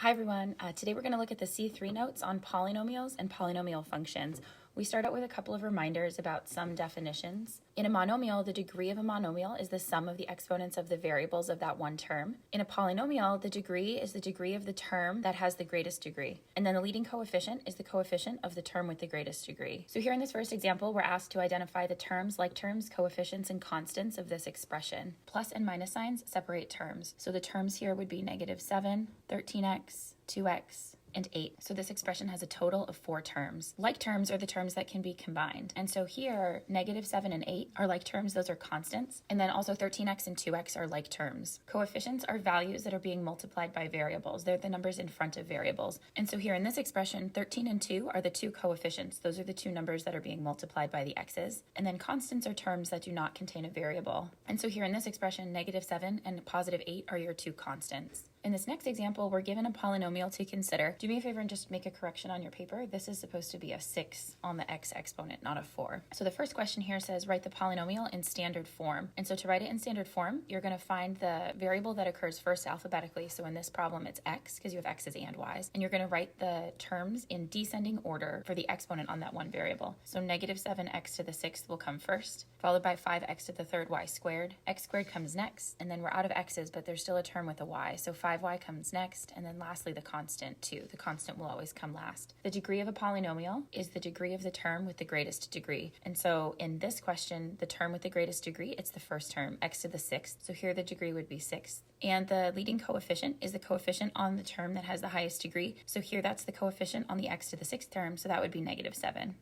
Hi everyone, today we're going to look at the C3 notes on polynomials and polynomial functions. We start out with a couple of reminders about some definitions. In a monomial, the degree of a monomial is the sum of the exponents of the variables of that one term. In a polynomial, the degree is the degree of the term that has the greatest degree. And then the leading coefficient is the coefficient of the term with the greatest degree. So here in this first example, we're asked to identify the terms, like terms, coefficients, and constants of this expression. Plus and minus signs separate terms. So the terms here would be -7, 13x, 2x, and 8. So this expression has a total of 4 terms. Like terms are the terms that can be combined. And so here, -7 and 8 are like terms, those are constants. And then also 13x and 2x are like terms. Coefficients are values that are being multiplied by variables. They're the numbers in front of variables. And so here in this expression, 13 and 2 are the 2 coefficients. Those are the 2 numbers that are being multiplied by the x's. And then constants are terms that do not contain a variable. And so here in this expression, -7 and +8 are your 2 constants. In this next example, we're given a polynomial to consider. Do me a favor and just make a correction on your paper. This is supposed to be a 6 on the x exponent, not a 4. So the first question here says, write the polynomial in standard form. And so to write it in standard form, you're going to find the variable that occurs first alphabetically. So in this problem, it's x, because you have x's and y's. And you're going to write the terms in descending order for the exponent on that one variable. So -7x to the 6th will come first, followed by 5x to the 3rd y squared. X squared comes next, and then we're out of x's, but there's still a term with a y. So 5y comes next, and then lastly the constant 2. The constant will always come last. The degree of a polynomial is the degree of the term with the greatest degree. And so in this question, the term with the greatest degree, it's the first term, x to the 6th. So here the degree would be 6. And the leading coefficient is the coefficient on the term that has the highest degree. So here that's the coefficient on the x to the 6th term, so that would be -7.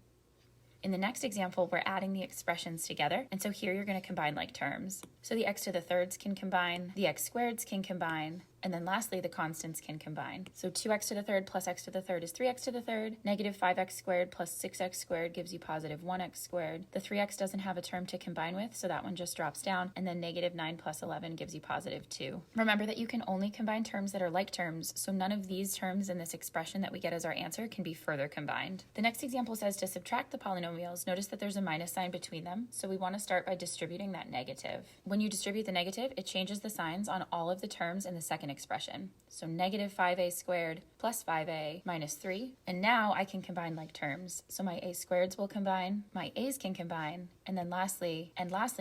In the next example, we're adding the expressions together, and so here you're going to combine like terms. So the x to the 3rds can combine, the x squareds can combine, and then lastly the constants can combine. So 2x to the 3rd plus x to the 3rd is 3x to the 3rd. -5x squared plus 6x squared gives you +1x squared. The 3x doesn't have a term to combine with, so that one just drops down, and then -9 plus 11 gives you +2. Remember that you can only combine terms that are like terms, so none of these terms in this expression that we get as our answer can be further combined. The next example says to subtract the polynomials. Notice that there's a minus sign between them, so we want to start by distributing that negative. When you distribute the negative, it changes the signs on all of the terms in the second expression. So -5a squared plus 5a minus 3. And now I can combine like terms. So my a squareds will combine, my a's can combine, and then lastly,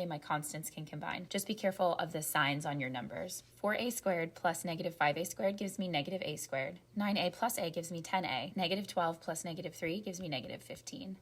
my constants can combine. Just be careful of the signs on your numbers. 4a squared plus -5a squared gives me -a squared. 9a plus a gives me 10a. -12 plus -3 gives me -15.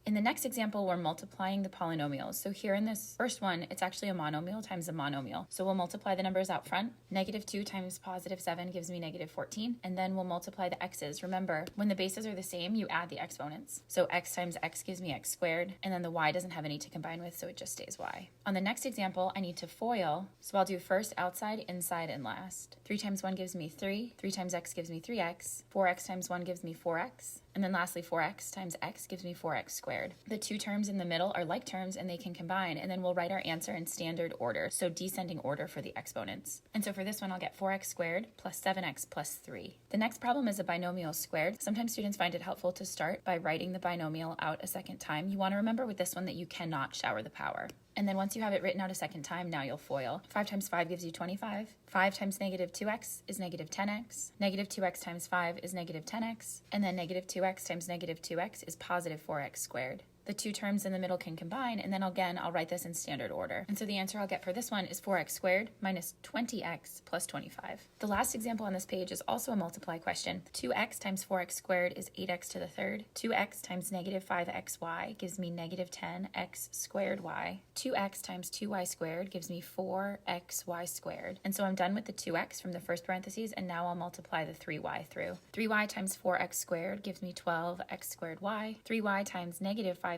In the next example, we're multiplying the polynomials. So here in this first one, it's actually a monomial times a monomial. So we'll multiply the numbers out front. -2 times +7 gives me -14. And then we'll multiply the x's. Remember, when the bases are the same, you add the exponents. So x times x gives me x squared. And then the y doesn't have any to combine with, so it just stays y. On the next example, I need to FOIL. So I'll do first outside, inside, and last. 3 times 1 gives me 3. 3 times x gives me 3x. 4x times 1 gives me 4x. And then lastly, 4x times x gives me 4x squared. The 2 terms in the middle are like terms and they can combine, and then we'll write our answer in standard order, so descending order for the exponents. And so for this one, I'll get 4x squared plus 7x plus 3. The next problem is a binomial squared. Sometimes students find it helpful to start by writing the binomial out a second time. You want to remember with this one that you cannot shower the power. And then once you have it written out a second time, now you'll FOIL. 5 times 5 gives you 25. 5 times -2x is -10x. -2x times 5 is -10x. And then -2x times -2x is +4x squared. The 2 terms in the middle can combine, and then again, I'll write this in standard order. And so the answer I'll get for this one is 4x squared minus 20x plus 25. The last example on this page is also a multiply question. 2x times 4x squared is 8x to the 3rd. 2x times -5xy gives me -10x squared y. 2x times 2y squared gives me 4xy squared. And so I'm done with the 2x from the first parentheses, and now I'll multiply the 3y through. 3y times 4x squared gives me 12x squared y. 3y times -5xy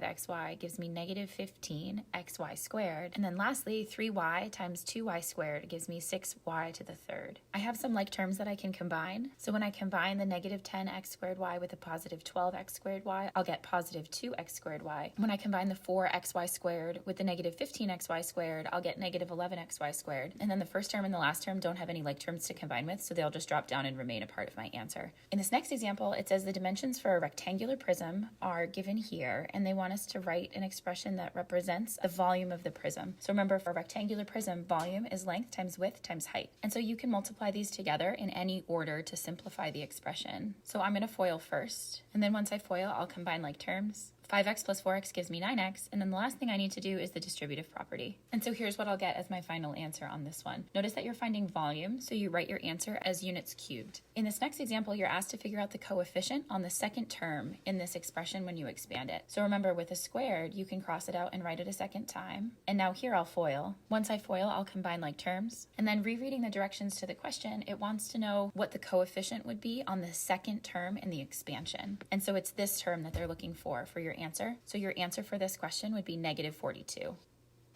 gives me -15xy squared. And then lastly, 3y times 2y squared gives me 6y to the 3rd. I have some like terms that I can combine. So when I combine the -10x squared y with the +12x squared y, I'll get +2x squared y. When I combine the 4xy squared with the -15xy squared, I'll get -11xy squared. And then the first term and the last term don't have any like terms to combine with, so they'll just drop down and remain a part of my answer. In this next example, it says the dimensions for a rectangular prism are given here, and they want want us to write an expression that represents the volume of the prism. So remember, for a rectangular prism, volume is length times width times height. And so you can multiply these together in any order to simplify the expression. So I'm going to FOIL first, and then once I FOIL, I'll combine like terms. 5x plus 4x gives me 9x, and then the last thing I need to do is the distributive property. And so here's what I'll get as my final answer on this one. Notice that you're finding volume, so you write your answer as units cubed. In this next example, you're asked to figure out the coefficient on the second term in this expression when you expand it. So remember, with a squared, you can cross it out and write it a second time. And now here I'll FOIL. Once I FOIL, I'll combine like terms. And then rereading the directions to the question, it wants to know what the coefficient would be on the second term in the expansion. And so it's this term that they're looking for your answer. So your answer for this question would be negative 42.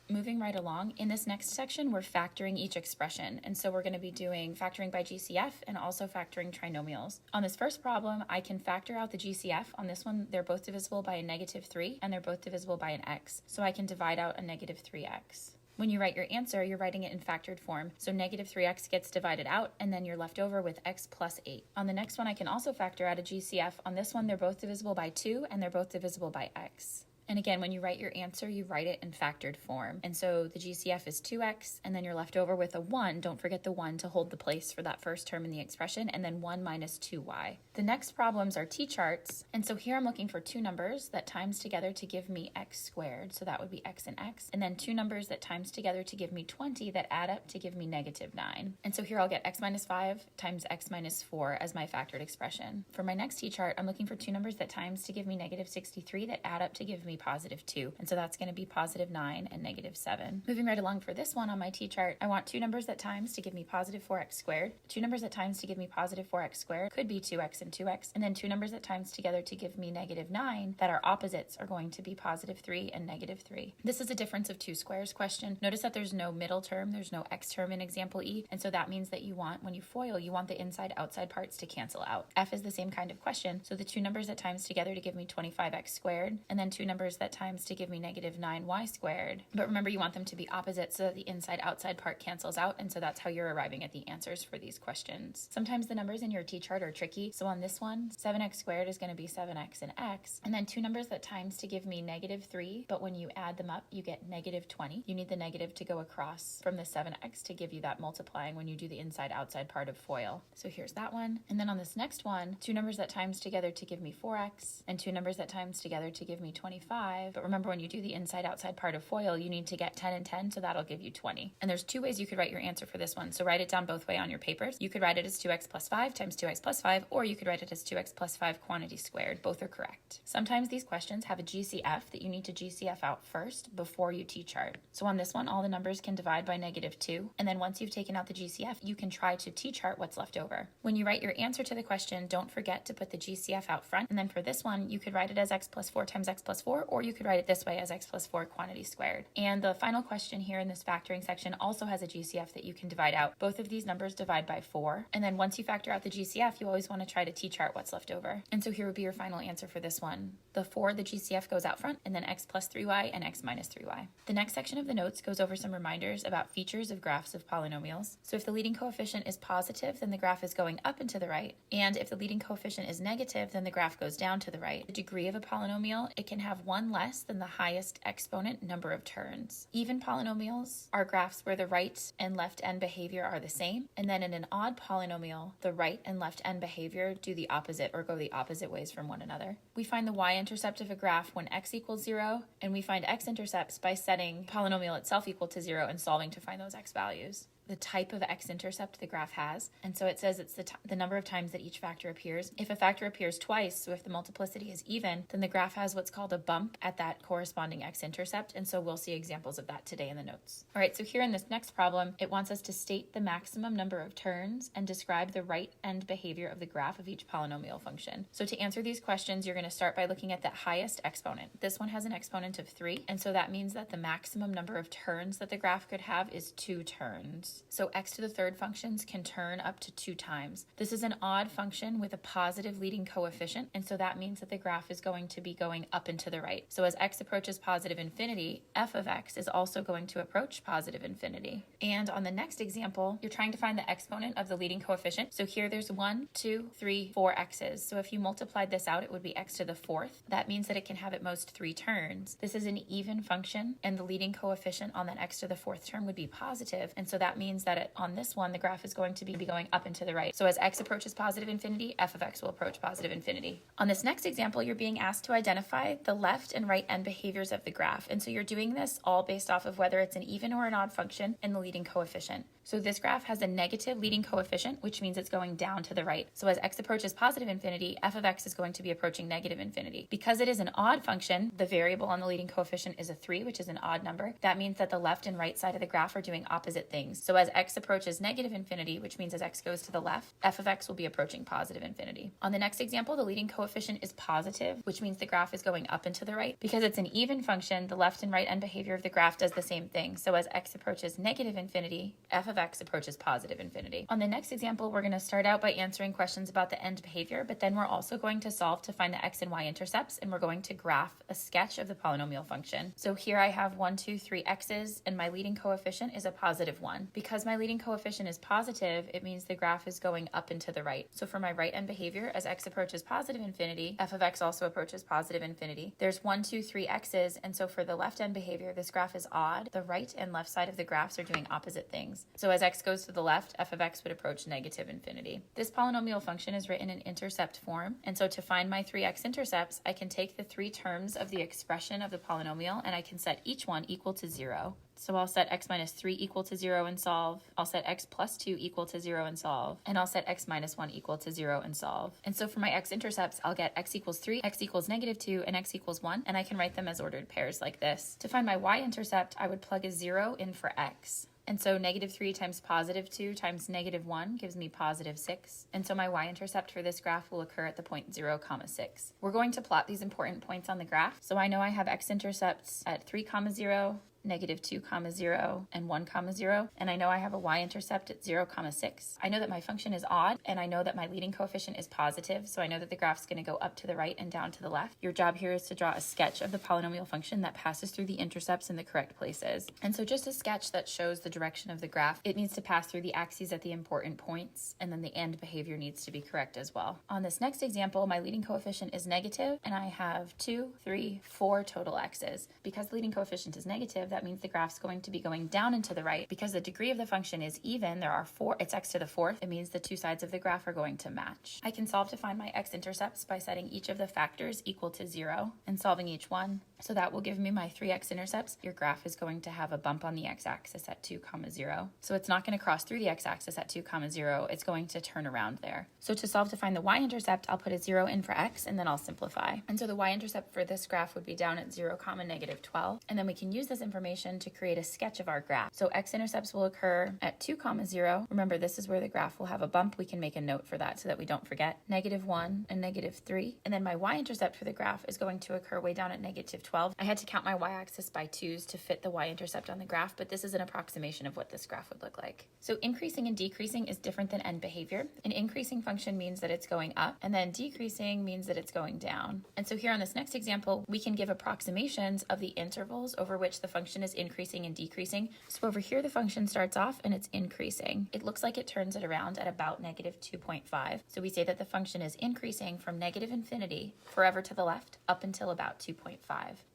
Moving right along, in this next section, we're factoring each expression. And so we're going to be doing factoring by GCF and also factoring trinomials. On this first problem, I can factor out the GCF. On this one, they're both divisible by a negative 3, and they're both divisible by an x. So I can divide out a negative 3x. When you write your answer, you're writing it in factored form. So negative 3x gets divided out, and then you're left over with x plus 8. On the next one, I can also factor out a GCF. On this one, they're both divisible by 2, and they're both divisible by x. And again, when you write your answer, you write it in factored form. And so the GCF is 2x, and then you're left over with a 1. Don't forget the 1 to hold the place for that first term in the expression, and then 1 minus 2y. The next problems are t-charts. And so here I'm looking for two numbers that times together to give me x squared. So that would be x and x. And then two numbers that times together to give me 20 that add up to give me negative 9. And so here I'll get x minus 5 times x minus 4 as my factored expression. For my next t-chart, I'm looking for two numbers that times to give me negative 63 that add up to give me positive 2. And so that's going to be positive 9 and negative 7. Moving right along for this one on my t-chart, I want two numbers that times to give me positive 4x squared. Two numbers that times to give me positive 4x squared could be 2x and 2x. And then two numbers that times together to give me negative 9 that are opposites are going to be positive 3 and negative 3. This is a difference of two squares question. Notice that there's no middle term, there's no x term in example E. And so that means that you want, when you FOIL, you want the inside-outside parts to cancel out. F is the same kind of question. So the two numbers that times together to give me 25x squared, and then two numbers that times to give me negative 9y squared. But remember, you want them to be opposite so that the inside-outside part cancels out, and so that's how you're arriving at the answers for these questions. Sometimes the numbers in your t-chart are tricky. So on this one, 7x squared is going to be 7x and x, and then two numbers that times to give me negative 3, but when you add them up, you get negative 20. You need the negative to go across from the 7x to give you that multiplying when you do the inside-outside part of FOIL. So here's that one. And then on this next one, two numbers that times together to give me 4x, and two numbers that times together to give me 25. But remember, when you do the inside-outside part of FOIL, you need to get 10 and 10, so that'll give you 20. And there's two ways you could write your answer for this one. So write it down both way on your papers. You could write it as 2x plus 5 times 2x plus 5, or you could write it as 2x plus 5 quantity squared. Both are correct. Sometimes these questions have a GCF that you need to GCF out first before you t-chart. So on this one, all the numbers can divide by negative 2, and then once you've taken out the GCF, you can try to t-chart what's left over. When you write your answer to the question, don't forget to put the GCF out front, and then for this one, you could write it as x plus 4 times x plus 4, or you could write it this way as x plus 4 quantity squared. And the final question here in this factoring section also has a GCF that you can divide out. Both of these numbers divide by 4, and then once you factor out the GCF, you always want to try to t-chart what's left over. And so here would be your final answer for this one. The 4, the GCF goes out front, and then x plus 3y and x minus 3y. The next section of the notes goes over some reminders about features of graphs of polynomials. So if the leading coefficient is positive, then the graph is going up and to the right. And if the leading coefficient is negative, then the graph goes down to the right. The degree of a polynomial, it can have one less than the highest exponent number of turns. Even polynomials are graphs where the right and left end behavior are the same. And then in an odd polynomial, the right and left end behavior do the opposite or go the opposite ways from one another. We find the y-intercept of a graph when x equals 0, and we find x-intercepts by setting polynomial itself equal to 0 and solving to find those x values. The type of x-intercept the graph has. And so it says it's the number of times that each factor appears. If a factor appears twice, so if the multiplicity is even, then the graph has what's called a bump at that corresponding x-intercept. And so we'll see examples of that today in the notes. All right, so here in this next problem, it wants us to state the maximum number of turns and describe the right end behavior of the graph of each polynomial function. So to answer these questions, you're going to start by looking at the highest exponent. This one has an exponent of 3, and so that means that the maximum number of turns that the graph could have is 2 turns. times. So x to the third functions can turn up to 2 times. This is an odd function with a positive leading coefficient, and so that means that the graph is going to be going up and to the right. So as x approaches positive infinity, f of x is also going to approach positive infinity. And on the next example, you're trying to find the exponent of the leading coefficient. So here there's 1, 2, 3, 4 x's. So if you multiplied this out, it would be x to the fourth. That means that it can have at most 3 turns. This is an even function, and the leading coefficient on that x to the fourth term would be positive. And so that means that on this one, the graph is going to be going up and to the right. So as x approaches positive infinity, f of x will approach positive infinity. On this next example, you're being asked to identify the left and right end behaviors of the graph. And so you're doing this all based off of whether it's an even or an odd function and the leading coefficient. So this graph has a negative leading coefficient, which means it's going down to the right. So as x approaches positive infinity, f of x is going to be approaching negative infinity. Because it is an odd function, the variable on the leading coefficient is a 3, which is an odd number. That means that the left and right side of the graph are doing opposite things. So as x approaches negative infinity, which means as x goes to the left, f of x will be approaching positive infinity. On the next example, the leading coefficient is positive, which means the graph is going up and to the right. Because it's an even function, the left and right end behavior of the graph does the same thing. So as x approaches negative infinity, f of x approaches positive infinity. On the next example, we're going to start out by answering questions about the end behavior, but then we're also going to solve to find the x and y intercepts, and we're going to graph a sketch of the polynomial function. So here I have 1, 2, 3 x's, and my leading coefficient is a positive 1. Because my leading coefficient is positive, it means the graph is going up and to the right. So for my right end behavior, as x approaches positive infinity, f of x also approaches positive infinity. There's 1, 2, 3 x's, and so for the left end behavior, this graph is odd. The right and left side of the graphs are doing opposite things. So as x goes to the left, f of x would approach negative infinity. This polynomial function is written in intercept form, and so to find my 3x intercepts, I can take the 3 terms of the expression of the polynomial, and I can set each one equal to 0. So I'll set x minus 3 equal to 0 and solve. I'll set x plus 2 equal to 0 and solve. And I'll set x minus 1 equal to 0 and solve. And so for my x-intercepts, I'll get x equals 3, x equals negative 2, and x equals 1. And I can write them as ordered pairs like this. To find my y-intercept, I would plug a 0 in for x. And so negative 3 times positive 2 times negative 1 gives me positive 6. And so my y-intercept for this graph will occur at the point 0, 6. We're going to plot these important points on the graph. So I know I have x-intercepts at 3, 0, negative 2, 0, and 1, 0. And I know I have a y-intercept at 0, 6. I know that my function is odd, and I know that my leading coefficient is positive, so I know that the graph's going to go up to the right and down to the left. Your job here is to draw a sketch of the polynomial function that passes through the intercepts in the correct places. And so just a sketch that shows the direction of the graph, it needs to pass through the axes at the important points, and then the end behavior needs to be correct as well. On this next example, my leading coefficient is negative, and I have 2, 3, 4 total x's. Because the leading coefficient is negative, that means the graph's going to be going down and to the right. Because the degree of the function is even, there are 4, it's x to the fourth, it means the 2 sides of the graph are going to match. I can solve to find my x-intercepts by setting each of the factors equal to 0 and solving each one. So that will give me my 3 x-intercepts. Your graph is going to have a bump on the x-axis at 2, 0. So it's not going to cross through the x-axis at 2, 0. It's going to turn around there. So to solve to find the y-intercept, I'll put a 0 in for x, and then I'll simplify. And so the y-intercept for this graph would be down at 0, negative 12. And then we can use this information to create a sketch of our graph. So x-intercepts will occur at 2, 0. Remember, this is where the graph will have a bump. We can make a note for that so that we don't forget. Negative 1 and negative 3. And then my y-intercept for the graph is going to occur way down at negative 12. I had to count my y-axis by 2s to fit the y-intercept on the graph, but this is an approximation of what this graph would look like. So increasing and decreasing is different than end behavior. An increasing function means that it's going up, and then decreasing means that it's going down. And so here on this next example, we can give approximations of the intervals over which the function is increasing and decreasing. So over here, the function starts off and it's increasing. It looks like it turns it around at about negative 2.5. So we say that the function is increasing from negative infinity forever to the left up until about 2.5.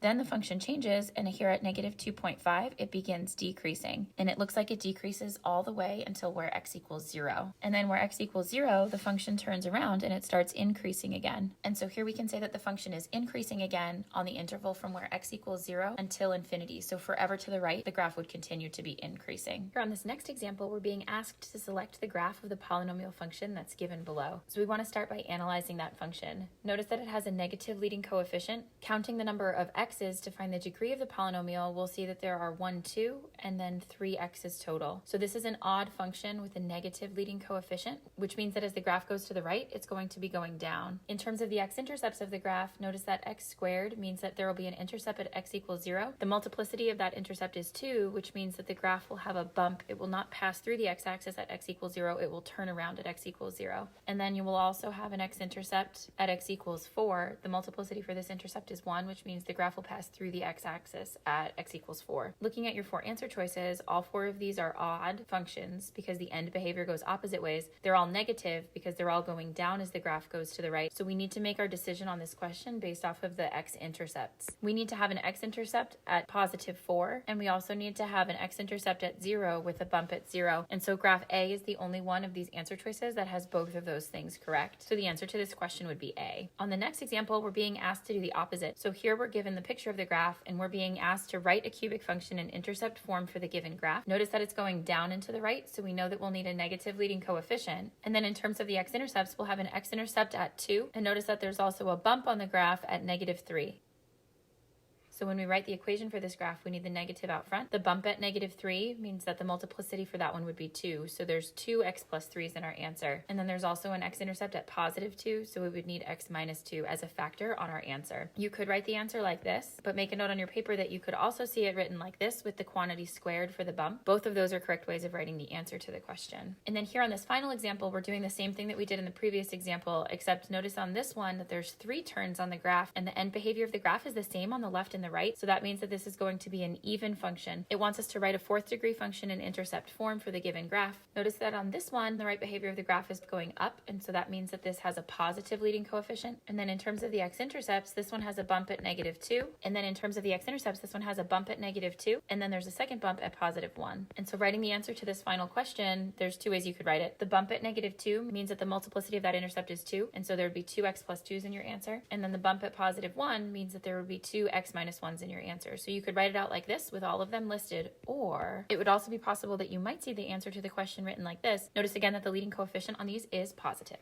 Then the function changes, and here at negative 2.5, it begins decreasing. And it looks like it decreases all the way until where x equals 0. And then where x equals 0, the function turns around and it starts increasing again. And so here we can say that the function is increasing again on the interval from where x equals 0 until infinity. So forever to the right, the graph would continue to be increasing. Here on this next example, we're being asked to select the graph of the polynomial function that's given below. So we want to start by analyzing that function. Notice that it has a negative leading coefficient. Counting the number of x's to find the degree of the polynomial, we'll see that there are 1, 2, and then 3 x's total. So this is an odd function with a negative leading coefficient, which means that as the graph goes to the right, it's going to be going down. In terms of the x-intercepts of the graph, notice that x squared means that there will be an intercept at x equals 0. The multiplicity of that intercept is 2, which means that the graph will have a bump. It will not pass through the x-axis at x equals 0. It will turn around at x equals 0. And then you will also have an x-intercept at x equals 4. The multiplicity for this intercept is 1, which means the graph will pass through the x-axis at x equals 4. Looking at your 4 answer choices, all 4 of these are odd functions because the end behavior goes opposite ways. They're all negative because they're all going down as the graph goes to the right. So we need to make our decision on this question based off of the x-intercepts. We need to have an x-intercept at positive 4, and we also need to have an x-intercept at 0 with a bump at 0. And so graph A is the only one of these answer choices that has both of those things correct. So the answer to this question would be A. On the next example, we're being asked to do the opposite. So here we're given the picture of the graph, and we're being asked to write a cubic function in intercept form for the given graph. Notice that it's going down and to the right, so we know that we'll need a negative leading coefficient. And then in terms of the x-intercepts, we'll have an x-intercept at 2, and notice that there's also a bump on the graph at negative 3. So when we write the equation for this graph, we need the negative out front. The bump at negative 3 means that the multiplicity for that one would be 2. So there's 2x plus 3's in our answer. And then there's also an x-intercept at positive 2, so we would need x minus 2 as a factor on our answer. You could write the answer like this, but make a note on your paper that you could also see it written like this with the quantity squared for the bump. Both of those are correct ways of writing the answer to the question. And then here on this final example, we're doing the same thing that we did in the previous example, except notice on this one that there's 3 turns on the graph, and the end behavior of the graph is the same on the left and the right. So that means that this is going to be an even function. It wants us to write a 4th degree function in intercept form for the given graph. Notice that on this one, the right behavior of the graph is going up, and so that means that this has a positive leading coefficient. And then in terms of the x-intercepts, this one has a bump at negative 2. And then in terms of the x-intercepts, this one has a bump at negative 2. And then there's a second bump at positive 1. And so writing the answer to this final question, there's 2 ways you could write it. The bump at negative 2 means that the multiplicity of that intercept is 2. And so there would be 2x plus 2's in your answer. And then the bump at positive 1 means that there would be 2x minus 1's in your answer. So you could write it out like this with all of them listed, or it would also be possible that you might see the answer to the question written like this. Notice again that the leading coefficient on these is positive.